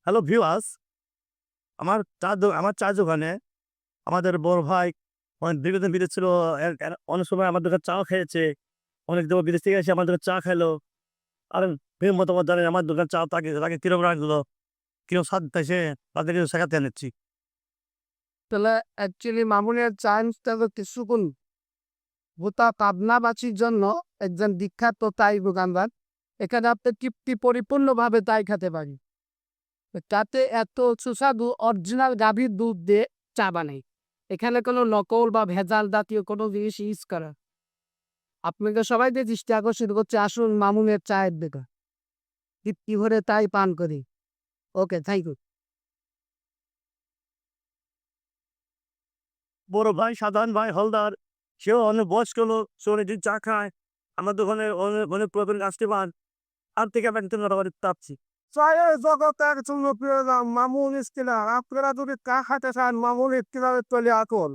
Hello viewers, আমার চায়ের দোকানে আমাদের বড় ভাই অনেক দীর্ঘদিন বিদেশ ছিল। অনেক সময় আমার দোকানে চাও খেয়েছে। অনেক দূর বিদেশ থেকে এসে আমার দোকানে চা খেলো। আর বিভিন্ন মতামত জানেন আমার দোকানের চা তাকে তাকে কিরকম লাগলো, কিরকম স্বাদ সে তাদেরকে শেখাতে এনেছি। তাহলে অ্যাকচুয়ালি মামুনের চায়ের হলো কিছুক্ষণ গোটা পাবনাবাসীর জন্য একজন বিখ্যাত তাই দোকানদার। এখানে আপনি তৃপ্তি পরিপূর্ণভাবে তাই খেতে পারি। তাতে এত সুস্বাদু অরিজিনাল গাভীর দুধ দিয়ে চা বানাই। এখানে কোনো নকল বা ভেজাল জাতীয় কোনো জিনিস ইউজ করা। আপনাকে সবাইকে দৃষ্টি আকর্ষিত করছে, আসুন মামুনের চায়ের দোকান। তৃপ্তি ভরে তাই পান করি। ওকে, থ্যাংক ইউ। বড় ভাই সাধারণ ভাই হলদার, সেও অনেক বয়স্ক লোক, সে অনেকদিন চা খায়। আমার দোকানে অনেক অনেক পুরাতন কাস্টমার। আর থেকে আমি একজন চাচ্ছি। চায়ের জগতে একজন প্রিয় নাম মামুন ইস্কিলার। আপনারা যদি চা খাইতে চান মামুন ইস্কিলারের তৈরি আসুন।